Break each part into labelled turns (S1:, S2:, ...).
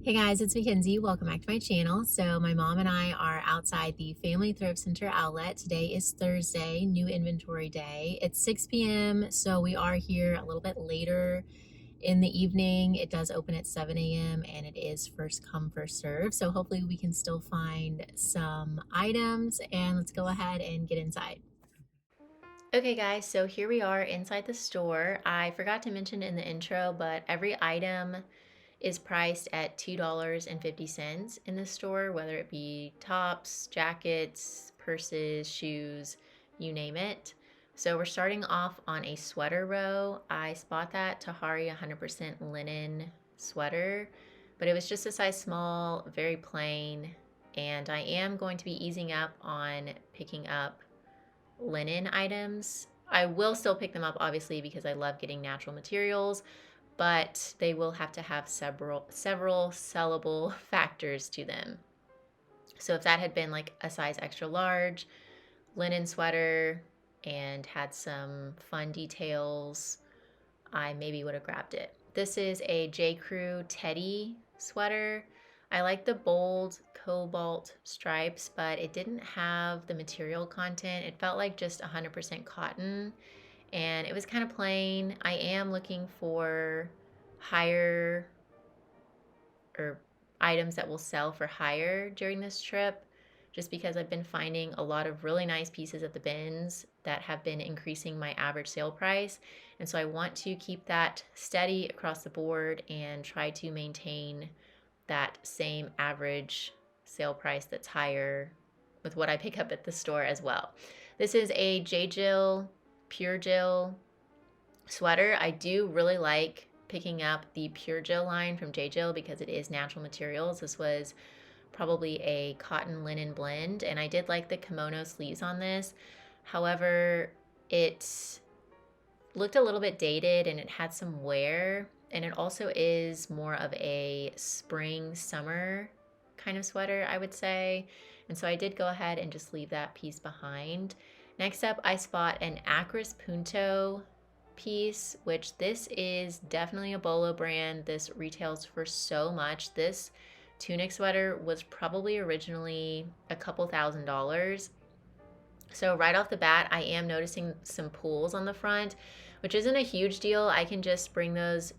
S1: Hey guys, it's Mackenzie. Welcome back to my channel. So my mom and I are outside the Family Thrift Center outlet. Today is Thursday, new inventory day. It's 6 p.m. so we are here a little bit later in the evening. It does open at 7 a.m. and it is first come, first serve. So hopefully we can still find some items, and let's go ahead and get inside. Okay guys, so here we are inside the store. I forgot to mention in the intro, but every item is priced at $2.50 in the store, whether it be tops, jackets, purses, shoes, you name it. So we're starting off on a sweater row. I spot that Tahari 100% linen sweater, but it was just a size small, very plain, and I am going to be easing up on picking up linen items. I will still pick them up, obviously, because I love getting natural materials, but they will have to have several sellable factors to them. So if that had been like a size extra large linen sweater and had some fun details, I maybe would have grabbed it. This is a J. Crew Teddy sweater. I like the bold cobalt stripes, but it didn't have the material content. It felt like just 100% cotton, and it was kind of plain. I am looking for higher or items that will sell for higher during this trip, just because I've been finding a lot of really nice pieces at the bins that have been increasing my average sale price. And so I want to keep that steady across the board and try to maintain that same average sale price that's higher with what I pick up at the store as well. This is a J. Jill Pure Jill sweater. I do really like picking up the Pure Jill line from J. Jill because it is natural materials. This was probably a cotton linen blend, and I did like the kimono sleeves on this. However, it looked a little bit dated and it had some wear, and it also is more of a spring summer kind of sweater, I would say. And so I did go ahead and just leave that piece behind. Next up, I spot an Acris Punto piece, which this is definitely a Bolo brand. This retails for so much. This tunic sweater was probably originally a couple $1,000s. So right off the bat, I am noticing some pulls on the front, which isn't a huge deal. I can just bring those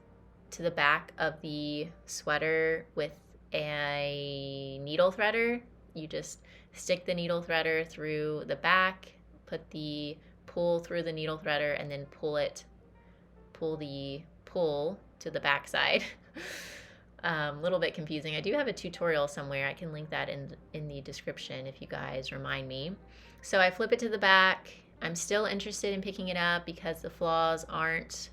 S1: to the back of the sweater with a needle threader. You just stick the needle threader through the back, put the pull through the needle threader, and then pull the pull to the back side. Little bit confusing. I do have a tutorial somewhere. I can link that in the description if you guys remind me. So I flip it to the back. I'm still interested in picking it up because the flaws aren't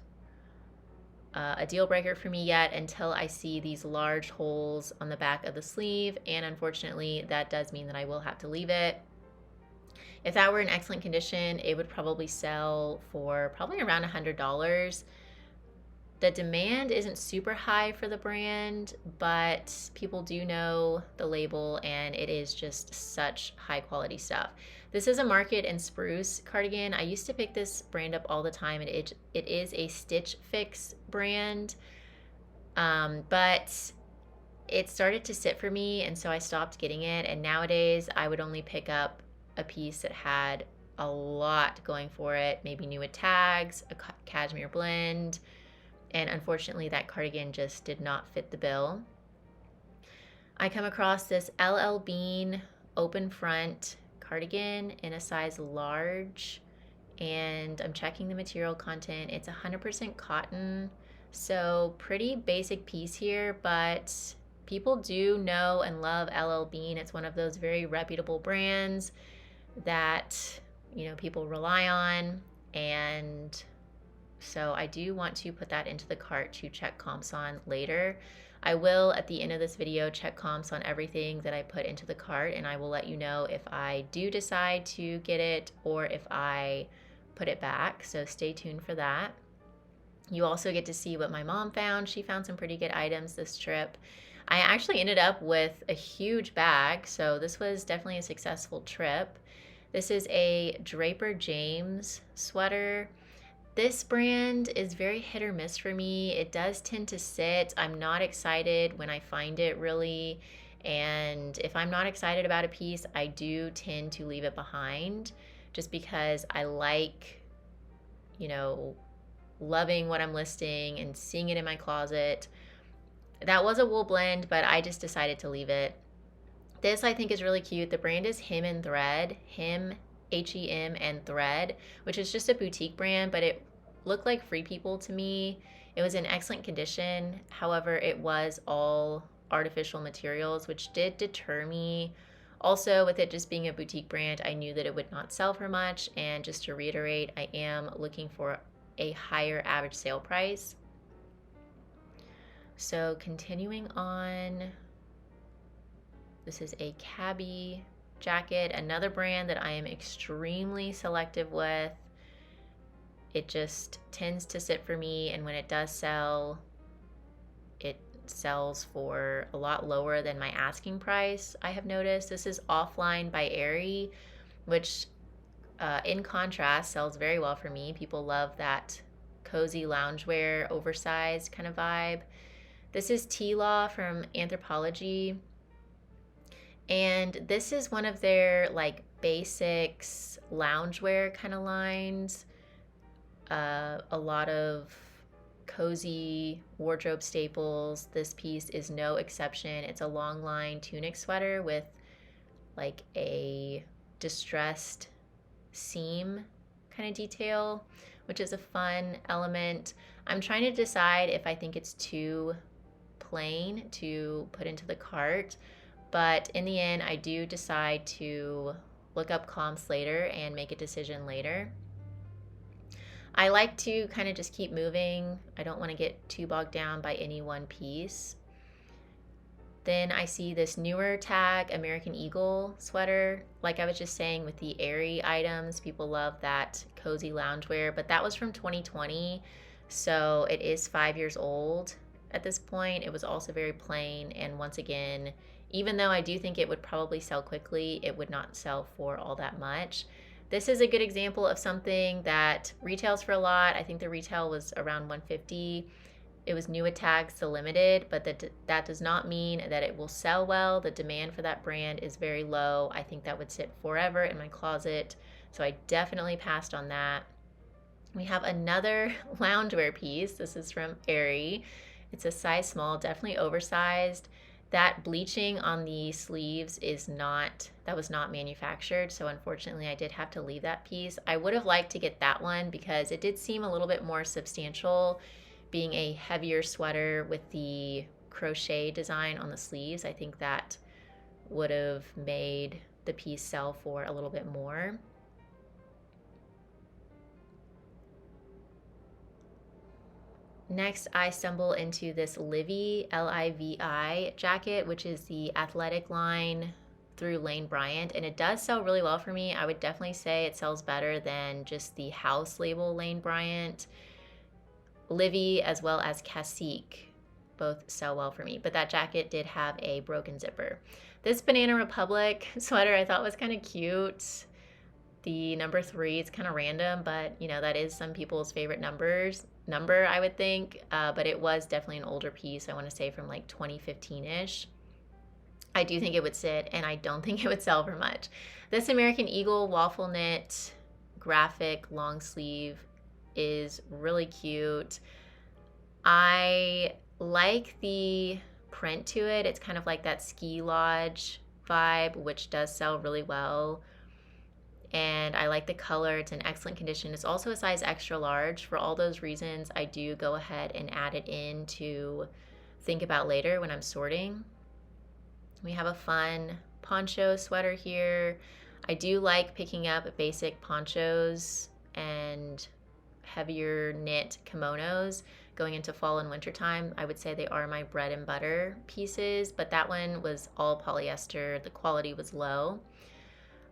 S1: a deal breaker for me yet until I see these large holes on the back of the sleeve, and unfortunately that does mean that I will have to leave it. If that were in excellent condition, it would probably sell for probably around $100. The demand isn't super high for the brand, but people do know the label, and it is just such high quality stuff. This is a Market and Spruce cardigan. I used to pick this brand up all the time, and it is a Stitch Fix brand, but it started to sit for me, and so I stopped getting it. And nowadays I would only pick up a piece that had a lot going for it, maybe new with tags, a cashmere blend, and unfortunately that cardigan just did not fit the bill. I come across this LL Bean open front cardigan in a size large, and I'm checking the material content. It's 100% cotton, so pretty basic piece here, but people do know and love LL Bean. It's one of those very reputable brands that, you know, people rely on, and so I do want to put that into the cart to check comps on later. I will, at the end of this video, check comps on everything that I put into the cart, and I will let you know if I do decide to get it or if I put it back, so stay tuned for that. You also get to see what my mom found. She found some pretty good items this trip. I actually ended up with a huge bag, so this was definitely a successful trip. This is a Draper James sweater. This brand is very hit or miss for me. It does tend to sit. I'm not excited when I find it really. And if I'm not excited about a piece, I do tend to leave it behind just because I like, you know, loving what I'm listing and seeing it in my closet. That was a wool blend, but I just decided to leave it. This I think is really cute. The brand is Hem and Thread. Hem, Hem and Thread, which is just a boutique brand, but it looked like Free People to me. It was in excellent condition. However, it was all artificial materials, which did deter me. Also, with it just being a boutique brand, I knew that it would not sell for much. And just to reiterate, I am looking for a higher average sale price. So continuing on, this is a cabbie jacket, another brand that I am extremely selective with. It just tends to sit for me, and when it does sell, it sells for a lot lower than my asking price. I have noticed. This is Offline by Aerie, which in contrast sells very well for me. People love that cozy loungewear, oversized kind of vibe. This is T-Law from Anthropologie, and this is one of their like basics loungewear kind of lines. A lot of cozy wardrobe staples. This piece is no exception. It's a long line tunic sweater with like a distressed seam kind of detail, which is a fun element. I'm trying to decide if I think it's too plain to put into the cart, but in the end I do decide to look up comps later and make a decision later. I like to kind of just keep moving. I don't want to get too bogged down by any one piece. Then I see this newer tag, American Eagle sweater. Like I was just saying with the Aerie items, people love that cozy loungewear, but that was from 2020, so it is 5 years old at this point. It was also very plain, and once again, even though I do think it would probably sell quickly, it would not sell for all that much. This is a good example of something that retails for a lot. I think the retail was around $150. It was new at tags, so limited, but that does not mean that it will sell well. The demand for that brand is very low. I think that would sit forever in my closet, so I definitely passed on that. We have another loungewear piece. This is from Aerie. It's a size small, definitely oversized. That bleaching on the sleeves that was not manufactured, so unfortunately I did have to leave that piece. I would have liked to get that one because it did seem a little bit more substantial, being a heavier sweater with the crochet design on the sleeves. I think that would have made the piece sell for a little bit more. Next, I stumble into this Livi, Livi jacket, which is the athletic line through Lane Bryant, and it does sell really well for me. I would definitely say it sells better than just the house label Lane Bryant. Livi as well as Cacique both sell well for me, but that jacket did have a broken zipper. This Banana Republic sweater I thought was kind of cute. The number 3, it's kind of random, but you know, that is some people's favorite number, I would think, but it was definitely an older piece. I want to say from like 2015-ish. I do think it would sit, and I don't think it would sell for much. This American Eagle waffle knit graphic long sleeve is really cute. I like the print to it. It's kind of like that ski lodge vibe, which does sell really well. And I like the color. It's in excellent condition. It's also a size extra large. For all those reasons, I do go ahead and add it in to think about later when I'm sorting. We have a fun poncho sweater here. I do like picking up basic ponchos and heavier knit kimonos going into fall and winter time. I would say they are my bread and butter pieces, but that one was all polyester. The quality was low.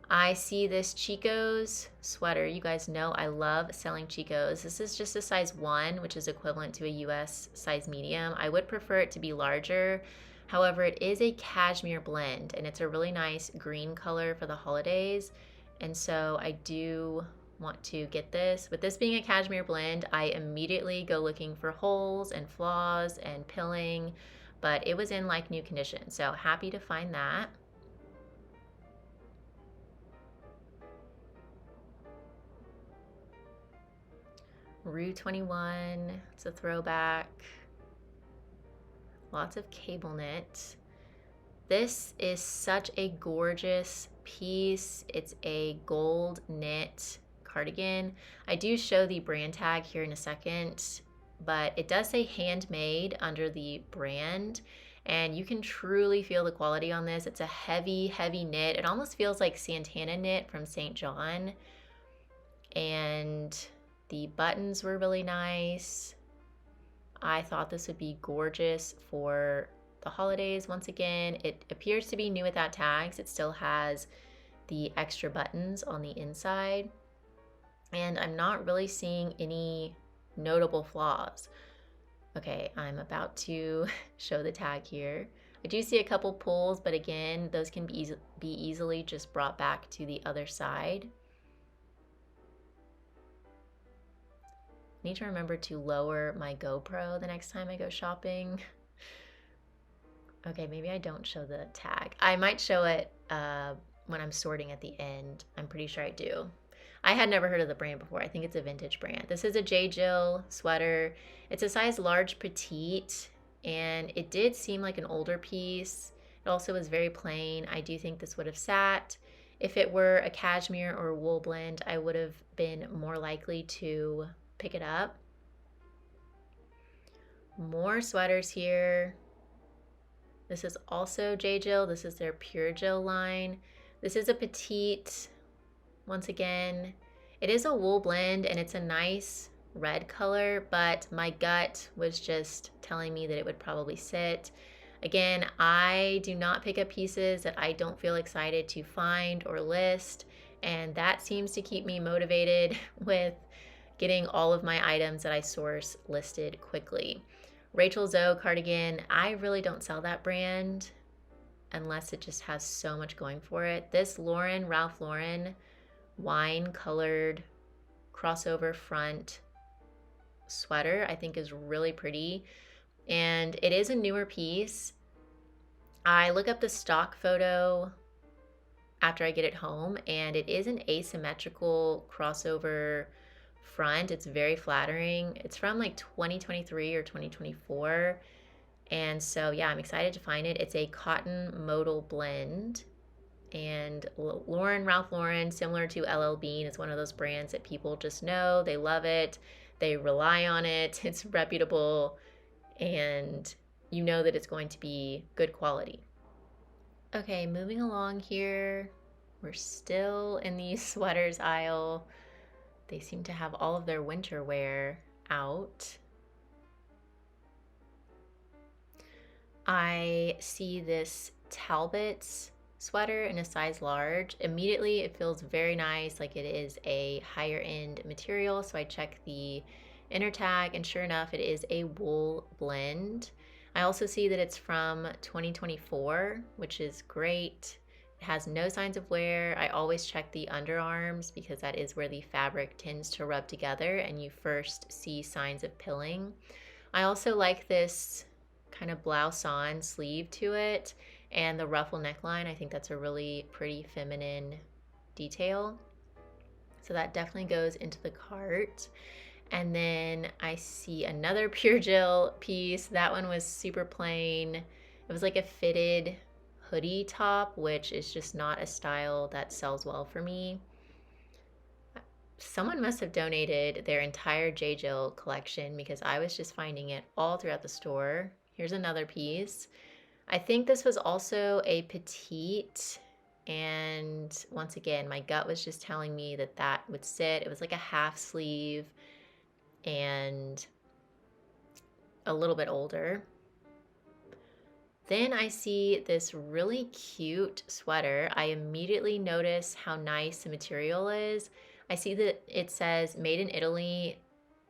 S1: I see this Chico's sweater. You guys know I love selling Chico's. This is just a size 1, which is equivalent to a US size medium. I would prefer it to be larger. However, it is a cashmere blend, and it's a really nice green color for the holidays. And so I do want to get this. With this being a cashmere blend, I immediately go looking for holes and flaws and pilling, but it was in like new condition. So happy to find that. Rue 21, it's a throwback. Lots of cable knit. This is such a gorgeous piece. It's a gold knit cardigan. I do show the brand tag here in a second, but it does say handmade under the brand, and you can truly feel the quality on this. It's a heavy, heavy knit. It almost feels like Santana knit from St. John, and the buttons were really nice. I thought this would be gorgeous for the holidays. Once again, it appears to be new without tags. It still has the extra buttons on the inside, and I'm not really seeing any notable flaws. Okay, I'm about to show the tag here. I do see a couple pulls, but again, those can be easily just brought back to the other side. I need to remember to lower my GoPro the next time I go shopping. Okay, maybe I don't show the tag. I might show it when I'm sorting at the end. I'm pretty sure I do. I had never heard of the brand before. I think it's a vintage brand. This is a J. Jill sweater. It's a size large petite, and it did seem like an older piece. It also was very plain. I do think this would have sat. If it were a cashmere or a wool blend, I would have been more likely to pick it up. More sweaters here. This is also J. Jill. This is their Pure Jill line. This is a petite. Once again, it is a wool blend and it's a nice red color, but my gut was just telling me that it would probably sit. Again, I do not pick up pieces that I don't feel excited to find or list, and that seems to keep me motivated with getting all of my items that I source listed quickly. Rachel Zoe cardigan, I really don't sell that brand unless it just has so much going for it. This Ralph Lauren wine colored crossover front sweater I think is really pretty, and it is a newer piece. I look up the stock photo after I get it home, and it is an asymmetrical crossover front. It's very flattering. It's from like 2023 or 2024, and so yeah, I'm excited to find it. It's a cotton modal blend, and Ralph Lauren, similar to LL Bean, is one of those brands that people just know. They love it. They rely on it. It's reputable, and you know that it's going to be good quality. Okay, moving along here. We're still in the sweaters aisle. They seem to have all of their winter wear out. I see this Talbot's sweater in a size large. Immediately it feels very nice, like it is a higher end material. So I check the inner tag, and sure enough, it is a wool blend. I also see that it's from 2024, which is great. It has no signs of wear. I always check the underarms because that is where the fabric tends to rub together and you first see signs of pilling. I also like this kind of blouse-on sleeve to it and the ruffle neckline. I think that's a really pretty feminine detail. So that definitely goes into the cart. And then I see another Pure Jill piece. That one was super plain. It was like a fitted hoodie top, which is just not a style that sells well for me. Someone must have donated their entire J. Jill collection because I was just finding it all throughout the store. Here's another piece. I think this was also a petite, and once again, my gut was just telling me that that would sit. It was like a half sleeve and a little bit older. Then I see this really cute sweater. I immediately notice how nice the material is. I see that it says made in Italy,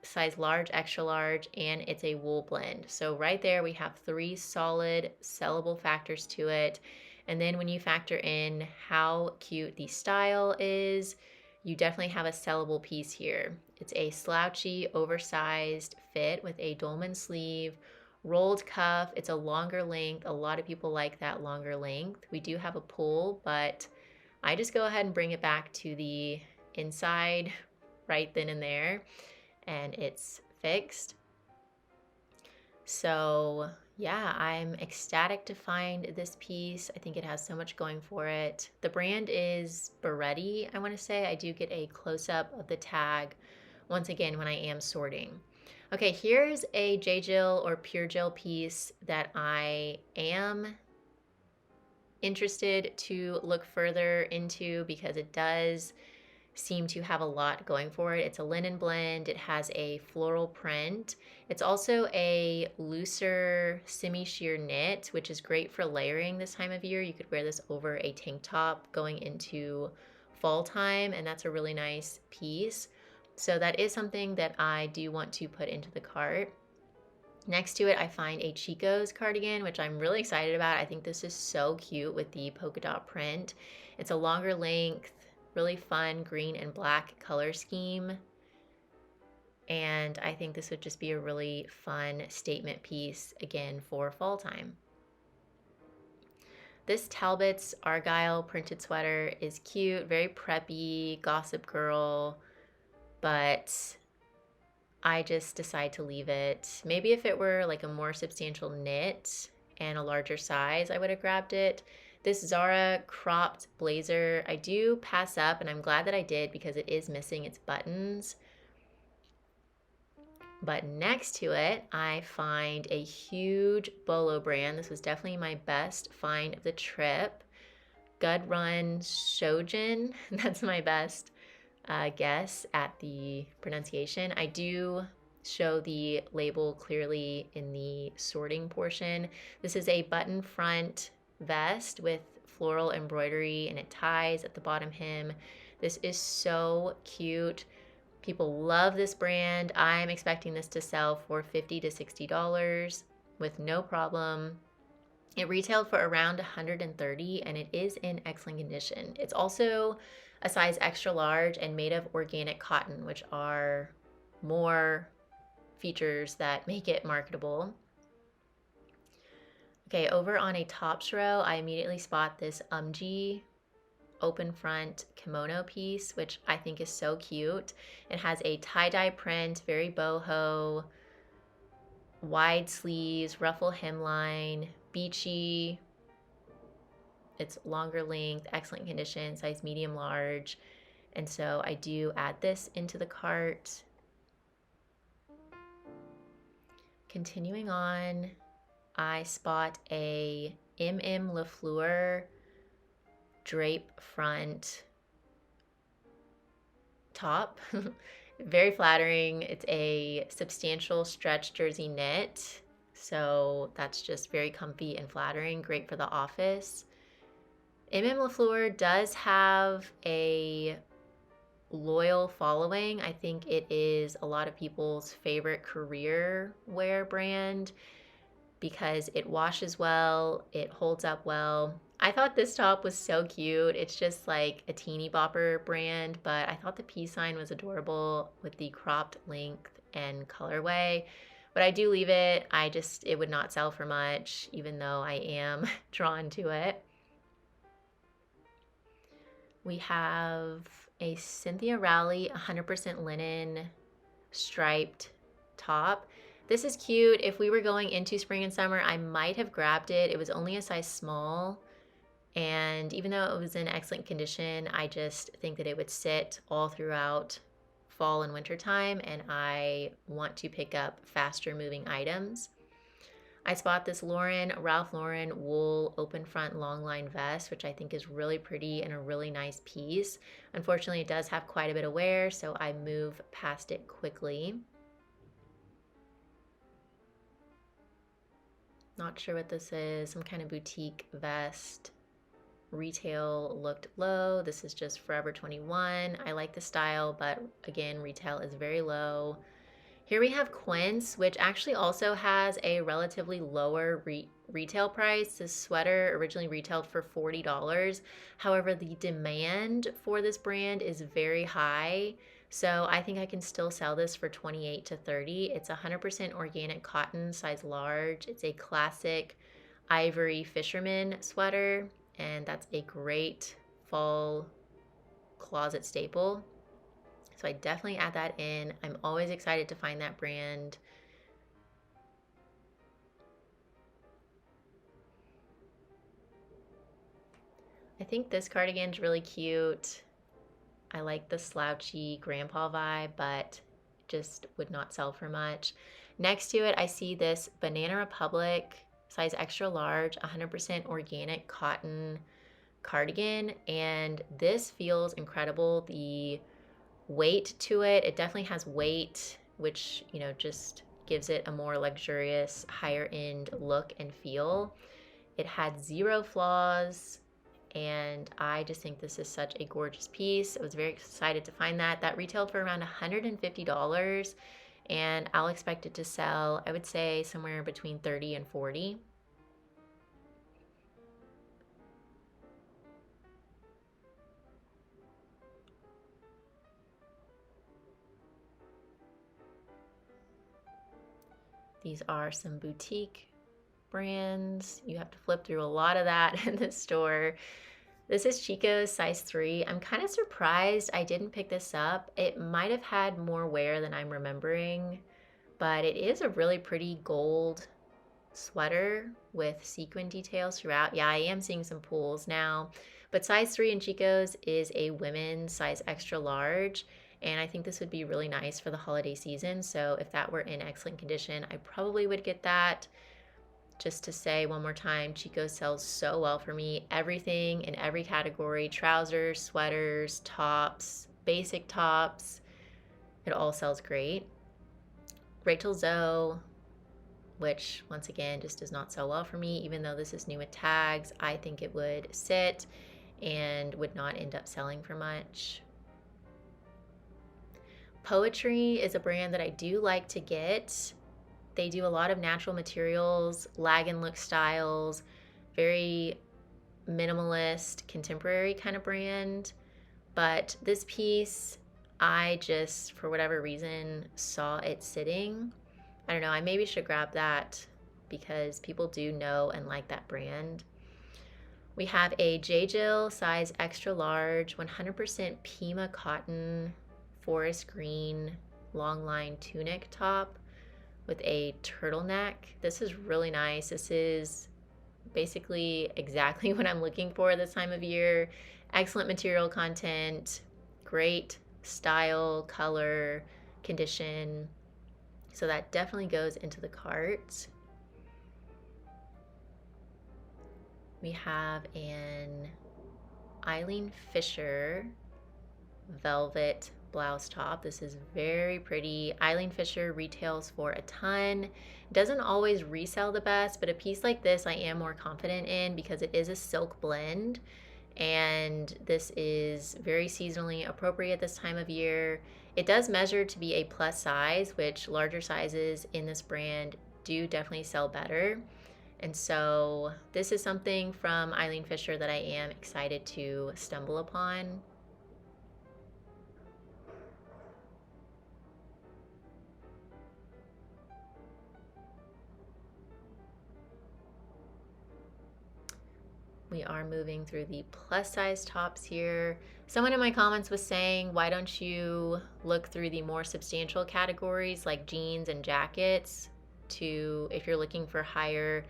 S1: size large, extra large, and it's a wool blend. So right there we have 3 solid sellable factors to it. And then when you factor in how cute the style is, you definitely have a sellable piece here. It's a slouchy, oversized fit with a dolman sleeve, rolled cuff. It's a longer length. A lot of people like that longer length. We do have a pull, but I just go ahead and bring it back to the inside right then and there, and it's fixed. So yeah, I'm ecstatic to find this piece. I think it has so much going for it. The brand is Beretti, I want to say. I do get a close-up of the tag once again when I am sorting. Okay, here's a J-Jill or Pure Jill piece that I am interested to look further into because it does seem to have a lot going for it. It's a linen blend. It has a floral print. It's also a looser semi-sheer knit, which is great for layering this time of year. You could wear this over a tank top going into fall time, and that's a really nice piece. So that is something that I do want to put into the cart. Next to it, I find a Chico's cardigan, which I'm really excited about. I think this is so cute with the polka dot print. It's a longer length, really fun green and black color scheme. And I think this would just be a really fun statement piece, again, for fall time. This Talbot's Argyle printed sweater is cute, very preppy, gossip girl, but I just decide to leave it. Maybe if it were like a more substantial knit and a larger size, I would have grabbed it. This Zara cropped blazer, I do pass up, and I'm glad that I did because it is missing its buttons. But next to it, I find a huge Bolo brand. This was definitely my best find of the trip. Good Run Shojin, that's my best guess at the pronunciation. I do show the label clearly in the sorting portion. This is a button front vest with floral embroidery, and it ties at the bottom hem. This is so cute. People love this brand. I'm expecting this to sell for $50 to $60 with no problem. It retailed for around $130, and it is in excellent condition. It's also a size extra large and made of organic cotton, which are more features that make it marketable. Okay, over on a tops row, I immediately spot this Umgee open front kimono piece, which I think is so cute. It has a tie-dye print, very boho, wide sleeves, ruffle hemline, beachy. It's longer length, excellent condition, size medium large. And so I do add this into the cart. Continuing on, I spot a LaFleur drape front top. Very flattering. It's a substantial stretch jersey knit, so that's just very comfy and flattering, great for the office. LaFleur does have a loyal following. I think it is a lot of people's favorite career wear brand because it washes well, it holds up well. I thought this top was so cute. It's just like a teeny bopper brand, but I thought the peace sign was adorable with the cropped length and colorway. But I do leave it. It would not sell for much, even though I am drawn to it. We have a Cynthia Rowley 100% linen striped top. This is cute. If we were going into spring and summer, I might have grabbed it. It was only a size small. And even though it was in excellent condition, I just think that it would sit all throughout fall and winter time, and I want to pick up faster moving items. I spot this Ralph Lauren wool open front long line vest, which I think is really pretty and a really nice piece. Unfortunately, it does have quite a bit of wear, so I move past it quickly. Not sure what this is, some kind of boutique vest. Retail looked low. This is just Forever 21. I like the style, but again, retail is very low. Here we have Quince, which actually also has a relatively lower retail price. This sweater originally retailed for $40. However, the demand for this brand is very high. So I think I can still sell this for 28 to 30. It's 100% organic cotton, size large. It's a classic ivory fisherman sweater, and that's a great fall closet staple. So I definitely add that in. I'm always excited to find that brand. I think this cardigan's really cute. I like the slouchy grandpa vibe, but just would not sell for much. Next to it, I see this Banana Republic, size extra large, 100% organic cotton cardigan, and this feels incredible. The weight to it, it definitely has weight, which, you know, just gives it a more luxurious, higher end look and feel. It had zero flaws, and I just think this is such a gorgeous piece. I was very excited to find that. That retailed for around $150, and I'll expect it to sell, I would say, somewhere between 30 and 40. These are some boutique brands. You have to flip through a lot of that in the store. This is Chico's size 3. I'm kind of surprised I didn't pick this up. It might have had more wear than I'm remembering, but it is a really pretty gold sweater with sequin details throughout. Yeah, I am seeing some pulls now, but size 3 in Chico's is a women's size extra large, and I think this would be really nice for the holiday season. So if that were in excellent condition, I probably would get that. Just to say one more time, Chico sells so well for me. Everything in every category: trousers, sweaters, tops, basic tops. It all sells great. Rachel Zoe, which once again just does not sell well for me. Even though this is new with tags, I think it would sit and would not end up selling for much. Poetry is a brand that I do like to get. They do a lot of natural materials, lag and look styles, very minimalist, contemporary kind of brand. But this piece, I just, for whatever reason, saw it sitting. I don't know, I maybe should grab that because people do know and like that brand. We have a J. Jill size extra large, 100% Pima cotton, forest green, long line tunic top with a turtleneck. This is really nice. This is basically exactly what I'm looking for this time of year. Excellent material content, great style, color, condition. So that definitely goes into the cart. We have an Eileen Fisher velvet blouse top. This is very pretty. Eileen Fisher retails for a ton. Doesn't always resell the best, but a piece like this I am more confident in because it is a silk blend, and this is very seasonally appropriate this time of year. It does measure to be a plus size, which larger sizes in this brand do definitely sell better. And so this is something from Eileen Fisher that I am excited to stumble upon. We are moving through the plus size tops here. Someone in my comments was saying, why don't you look through the more substantial categories like jeans and jackets to, if you're looking for higher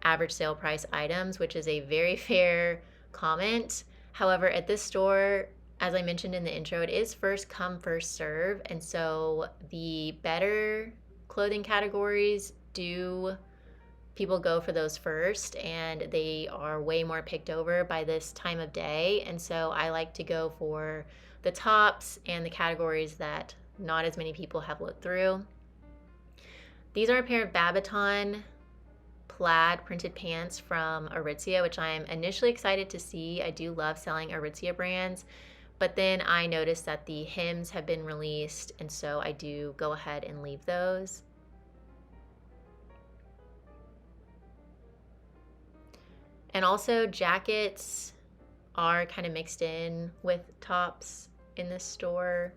S1: average sale price items, which is a very fair comment. However, at this store, as I mentioned in the intro, it is first come, first serve. And so the better clothing categories people go for those first, and they are way more picked over by this time of day. And so I like to go for the tops and the categories that not as many people have looked through. These are a pair of Babaton plaid printed pants from Aritzia, which I am initially excited to see. I do love selling Aritzia brands, But then I noticed that the hems have been released, and so I do go ahead and leave those. And also jackets are kind of mixed in with tops in this store.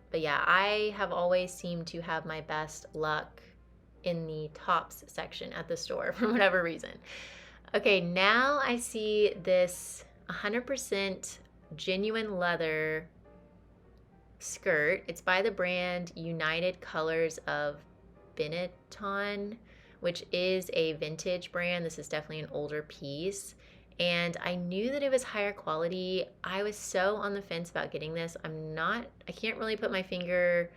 S1: But yeah, I have always seemed to have my best luck in the tops section at the store for whatever reason. Okay, now I see this 100% genuine leather skirt. It's by the brand United Colors of Benetton, which is a vintage brand. This is definitely an older piece. And I knew that it was higher quality. I was so on the fence about getting this. I can't really put my finger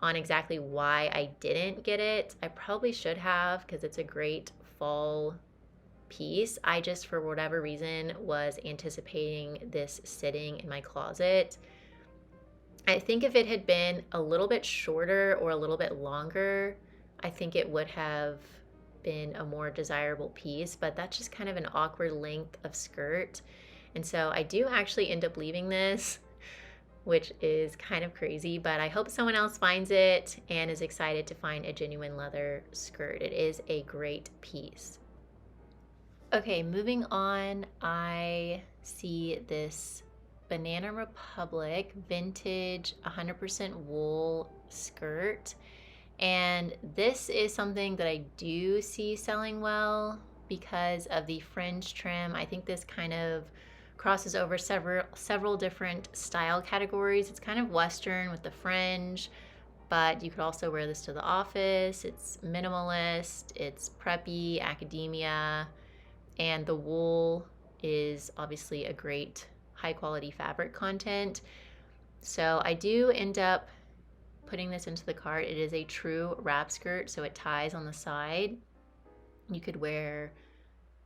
S1: on exactly why I didn't get it. I probably should have because it's a great fall piece. I just, for whatever reason, was anticipating this sitting in my closet. I think if it had been a little bit shorter or a little bit longer, I think it would have been a more desirable piece, but that's just kind of an awkward length of skirt. And so I do actually end up leaving this, which is kind of crazy, but I hope someone else finds it and is excited to find a genuine leather skirt. It is a great piece. Okay, moving on, I see this Banana Republic vintage 100% wool skirt. And this is something that I do see selling well because of the fringe trim. I think this kind of crosses over several different style categories. It's kind of Western with the fringe, but you could also wear this to the office. It's minimalist, it's preppy, academia, and the wool is obviously a great high quality fabric content. So I do end up putting this into the cart. It is a true wrap skirt, so it ties on the side. You could wear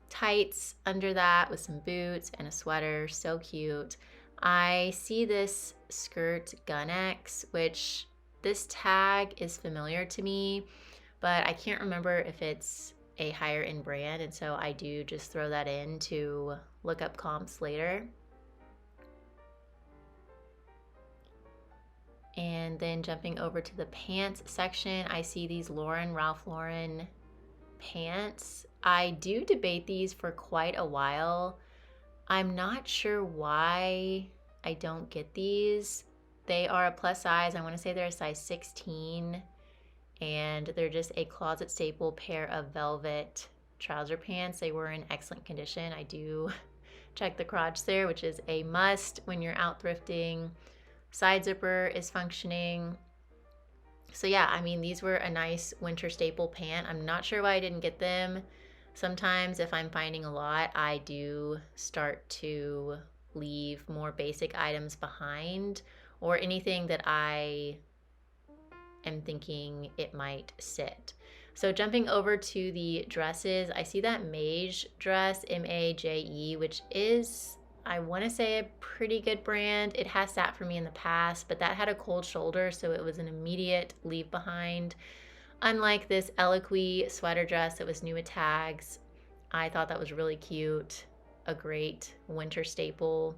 S1: tights under that with some boots and a sweater. So cute. I see this skirt Gun X, which this tag is familiar to me, but I can't remember if it's a higher end brand, and so I do just throw that in to look up comps later. And then jumping over to the pants section, I see these Ralph Lauren pants. I do debate these for quite a while. I'm not sure why I don't get these. They are a plus size. I want to say they're a size 16, and they're just a closet staple pair of velvet trouser pants. They were in excellent condition. I do check the crotch there, which is a must when you're out thrifting. Side zipper is functioning. So yeah, I mean, these were a nice winter staple pant. I'm not sure why I didn't get them. Sometimes if I'm finding a lot, I do start to leave more basic items behind or anything that I am thinking it might sit. So jumping over to the dresses, I see that Mage dress, M-A-J-E, which is, I want to say, a pretty good brand. It has sat for me in the past, but that had a cold shoulder, so it was an immediate leave behind. Unlike this Eloquii sweater dress that was new at tags, I thought that was really cute, a great winter staple,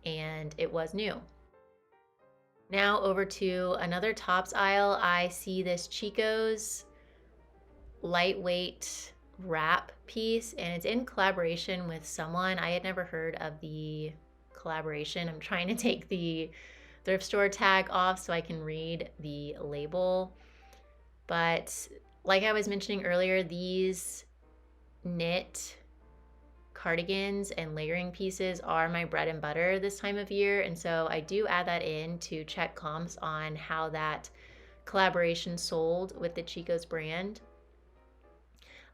S1: and it was new. Now over to another tops aisle, I see this Chico's lightweight wrap piece, and it's in collaboration with someone. I had never heard of the collaboration. I'm trying to take the thrift store tag off so I can read the label. But like I was mentioning earlier, these knit cardigans and layering pieces are my bread and butter this time of year, and so I do add that in to check comps on how that collaboration sold with the Chico's brand.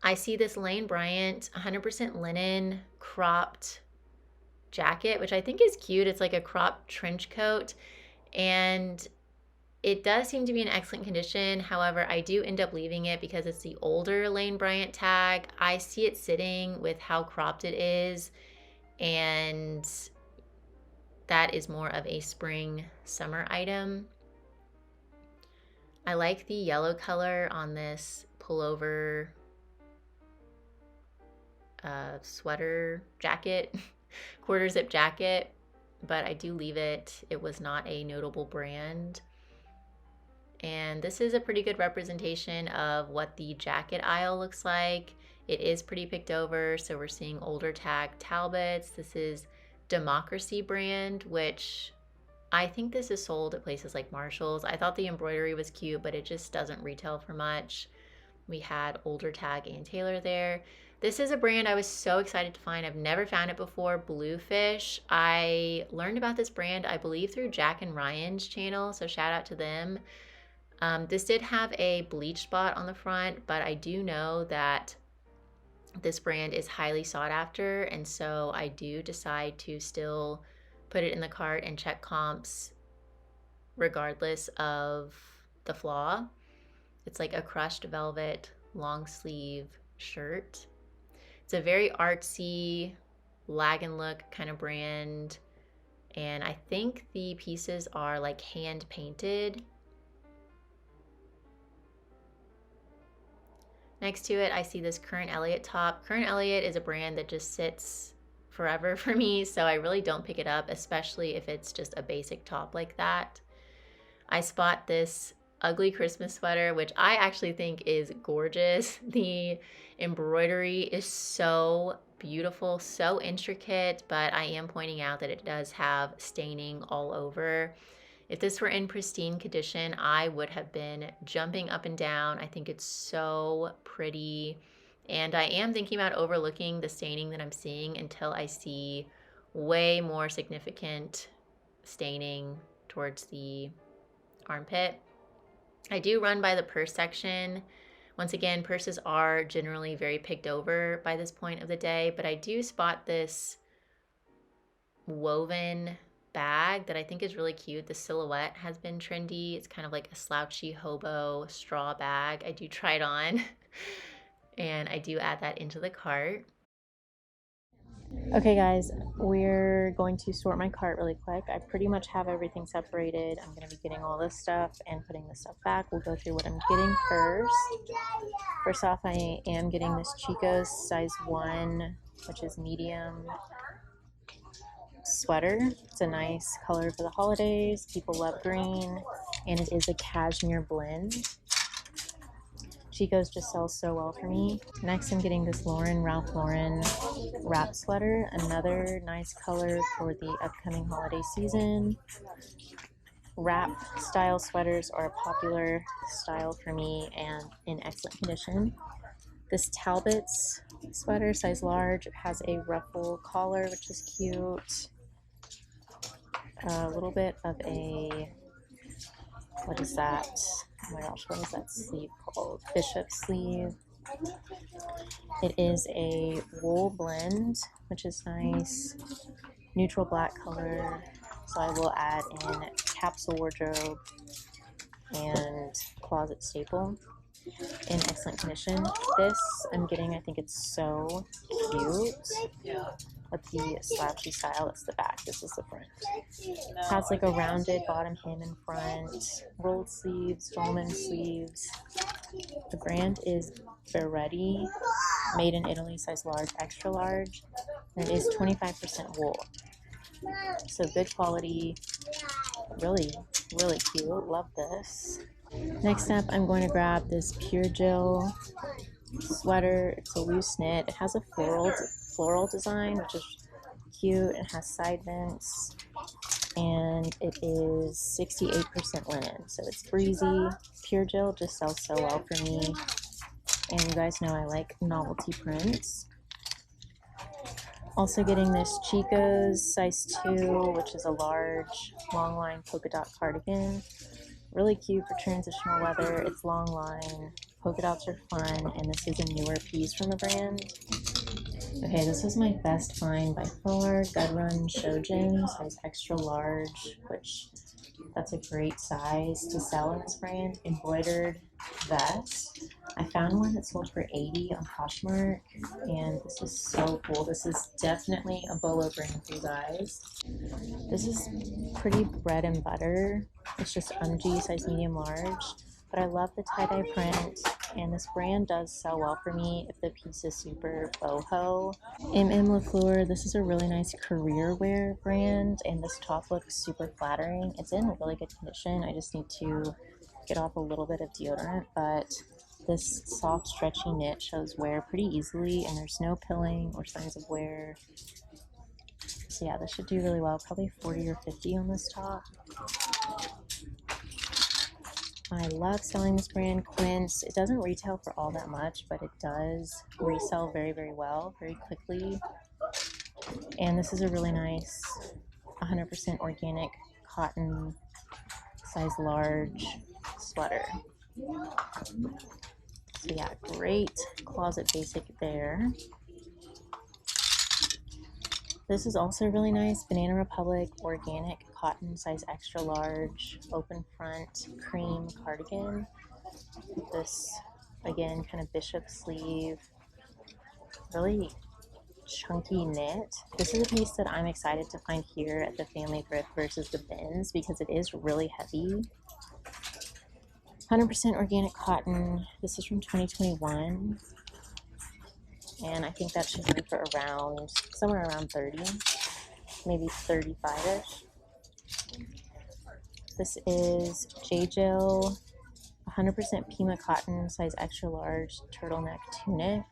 S1: I see this Lane Bryant 100% linen cropped jacket, which I think is cute. It's like a cropped trench coat, and it does seem to be in excellent condition. However, I do end up leaving it because it's the older Lane Bryant tag. I see it sitting with how cropped it is, and that is more of a spring summer item. I like the yellow color on this pullover sweater jacket. quarter zip jacket, but I do leave it. It was not a notable brand. And this is a pretty good representation of what the jacket aisle looks like. It is pretty picked over, so we're seeing older tag Talbots. This is Democracy brand, which I think this is sold at places like Marshall's. I thought the embroidery was cute, but it just doesn't retail for much. We had older tag and Taylor there. This is a brand I was so excited to find. I've never found it before, Bluefish. I learned about this brand, I believe, through Jack and Ryan's channel, so shout out to them. This did have a bleach spot on the front, but I do know that this brand is highly sought after, and so I do decide to still put it in the cart and check comps regardless of the flaw. It's like a crushed velvet long sleeve shirt. It's a very artsy, lag and look kind of brand, and I think the pieces are like hand painted. Next to it, I see this Current Elliott top. Current Elliott is a brand that just sits forever for me, so I really don't pick it up, especially if it's just a basic top like that. I spot this ugly Christmas sweater, which I actually think is gorgeous. The embroidery is so beautiful, so intricate, but I am pointing out that it does have staining all over. If this were in pristine condition, I would have been jumping up and down. I think it's so pretty. And I am thinking about overlooking the staining that I'm seeing until I see way more significant staining towards the armpit. I do run by the purse section. Once again, purses are generally very picked over by this point of the day, but I do spot this woven bag that I think is really cute. The silhouette has been trendy. It's kind of like a slouchy hobo straw bag. I do try it on and I do add that into the cart. Okay guys, we're going to sort my cart really quick. I pretty much have everything separated. I'm going to be getting all this stuff and putting this stuff back. We'll go through what I'm getting first. First off, I am getting this Chico's size 1, which is medium sweater. It's a nice color for the holidays. People love green, and it is a cashmere blend. Chico's just sells so well for me. Next, I'm getting this Ralph Lauren wrap sweater, another nice color for the upcoming holiday season. Wrap style sweaters are a popular style for me and in excellent condition. This Talbot's sweater, size large, it has a ruffle collar, which is cute. A little bit of a, what is that? Oh my gosh, what is that sleeve called? Bishop sleeve. It is a wool blend, which is nice. Neutral black color. So I will add in capsule wardrobe and closet staple in excellent condition. This I'm getting, I think it's so cute. With the slouchy style, that's the back, this is the front. It has like a rounded bottom hem in front, rolled sleeves, dolman sleeves. The brand is Beretti, made in Italy, size large, extra large, and it is 25% wool. So good quality, really, really cute, love this. Next up, I'm going to grab this Pure Jill sweater. It's a loose knit. It has a floral design, which is cute. It has side vents, and it is 68% linen, so it's breezy. Pure Jill just sells so well for me, and you guys know I like novelty prints. Also getting this Chico's size 2, which is a large long line polka dot cardigan. Really cute for transitional weather. It's long line. Polka dots are fun, and this is a newer piece from the brand. Okay, this is my best find by far. Good Run Shojin, size extra large, which that's a great size to sell in this brand. Embroidered vest. I found one that sold for $80 on Poshmark, and this is so cool. This is definitely a bolo brand for you guys. This is pretty bread and butter. It's just UMG, size medium large, but I love the tie-dye print. and this brand does sell well for me if the piece is super boho. LaFleur, this is a really nice career wear brand, and this top looks super flattering. It's in really good condition. I just need to get off a little bit of deodorant, but this soft stretchy knit shows wear pretty easily, and there's no pilling or signs of wear. So yeah, this should do really well. Probably 40 or 50 on this top. I love selling this brand, Quince. It doesn't retail for all that much, but it does resell very, very well, very quickly. And this is a really nice 100% organic cotton, size large sweater. So yeah, great closet basic there. This is also really nice, Banana Republic organic cotton, size extra large, open front, cream cardigan. This, again, kind of bishop sleeve, really chunky knit. This is a piece that I'm excited to find here at the Family Thrift versus the bins because it is really heavy. 100% organic cotton. This is from 2021. And I think that should be for around, somewhere around 30, maybe 35-ish. This is J-Jill, 100% Pima cotton, size extra large, turtleneck tunic.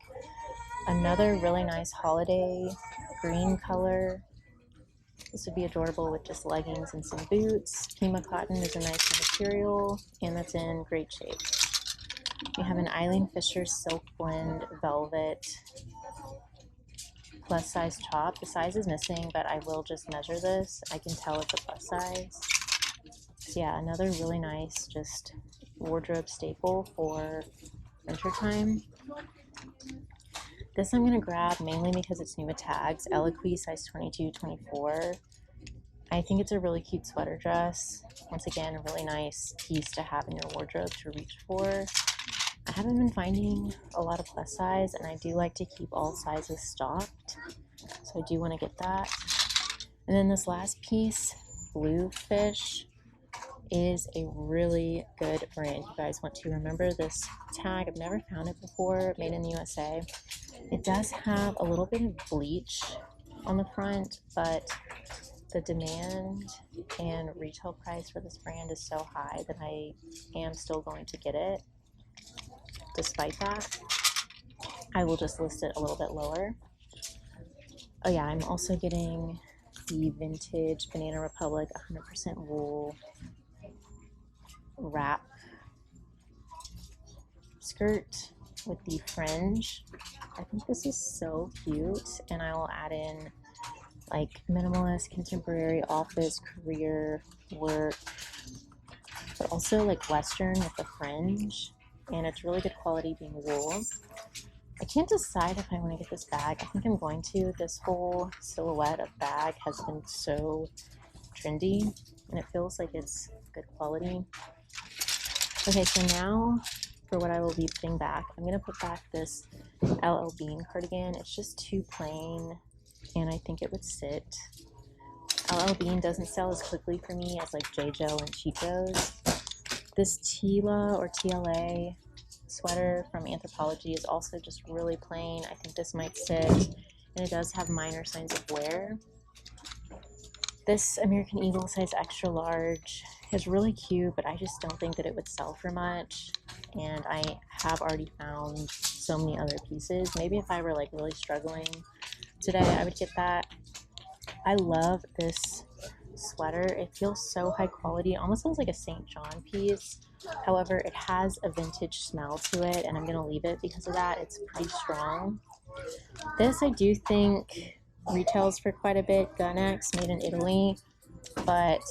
S1: Another really nice holiday green color. This would be adorable with just leggings and some boots. Pima cotton is a nice material, and that's in great shape. We have an Eileen Fisher Silk Blend Velvet plus size top. The size is missing, but I will just measure this. I can tell it's a plus size. So yeah, another really nice just wardrobe staple for wintertime. This I'm going to grab mainly because it's new with tags. Eloquii size 22-24. I think it's a really cute sweater dress. Once again, a really nice piece to have in your wardrobe to reach for. I haven't been finding a lot of plus size, and I do like to keep all sizes stocked, so I do want to get that. And then this last piece, Bluefish, is a really good brand. You guys want to remember this tag. I've never found it before, made in the USA. It does have a little bit of bleach on the front, but the demand and retail price for this brand is so high that I am still going to get it. Despite that, I will just list it a little bit lower. Oh yeah, I'm also getting the vintage Banana Republic 100% wool wrap skirt with the fringe. I think this is so cute, and I will add in like minimalist, contemporary, office, career, work, but also like Western with the fringe. And it's really good quality being wool. I can't decide if I want to get this bag. I think I'm going to. This whole silhouette of bag has been so trendy, and it feels like it's good quality. Okay, so now for what I will be putting back, I'm going to put back this LL Bean cardigan. It's just too plain, and I think it would sit. LL Bean doesn't sell as quickly for me as like J-Jill and Chico's. This Tila or TLA sweater from Anthropologie is also just really plain. I think this might sit, and it does have minor signs of wear. This American Eagle size extra large is really cute, but I just don't think that it would sell for much, and I have already found so many other pieces. Maybe if I were like really struggling today, I would get that. I love this sweater. It feels so high quality. It almost feels like a St. John piece. However, it has a vintage smell to it, and I'm going to leave it because of that. It's pretty strong. This I do think retails for quite a bit. Gunnex, made in Italy, but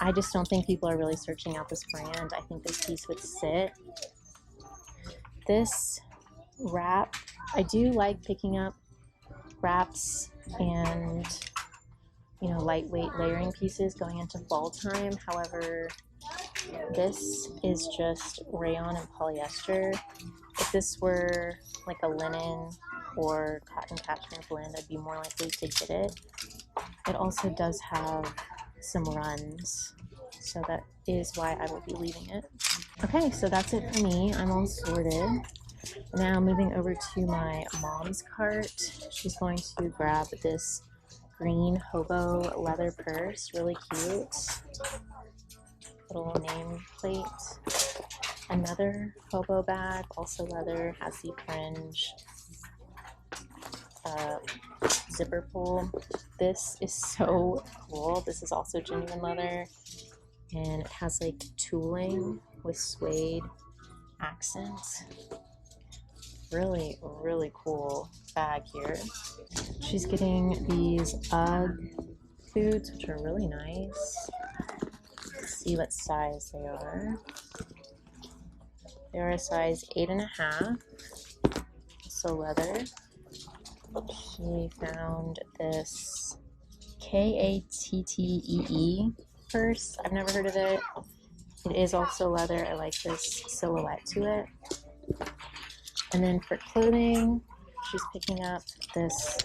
S1: I just don't think people are really searching out this brand. I think this piece would sit. This wrap, I do like picking up wraps and lightweight layering pieces going into fall time. However, this is just rayon and polyester. If this were like a linen or cotton cashmere blend, I'd be more likely to get it. It also does have some runs, so that is why I will be leaving it. Okay, so that's it for me. I'm all sorted. Now moving over to my mom's cart. She's going to grab this green hobo leather purse, really cute. Little name plate. Another hobo bag, also leather, has the fringe zipper pull. This is so cool. This is also genuine leather, and it has like tooling with suede accents. Really, really cool bag here. She's getting these UGG boots, which are really nice. Let's see what size they are. They are a size 8.5, so leather. She found this Kattee purse. I've never heard of it. It is also leather. I like this silhouette to it. And then for clothing, she's picking up this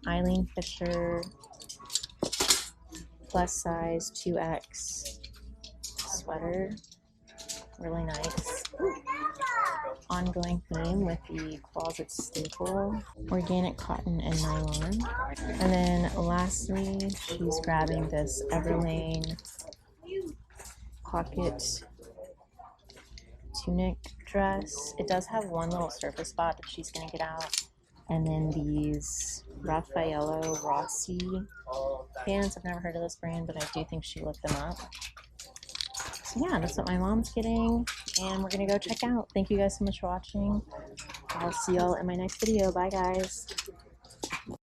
S1: Eileen Fisher plus size 2X sweater. Really nice. Ongoing theme with the closet staple, organic cotton and nylon. And then lastly, she's grabbing this Everlane pocket tunic dress. It does have one little surface spot that she's going to get out. And then these Raffaello Rossi pants. I've never heard of this brand, but I do think she looked them up. So yeah, that's what my mom's getting, and we're going to go check out. Thank you guys so much for watching. I'll see y'all in my next video. Bye, guys.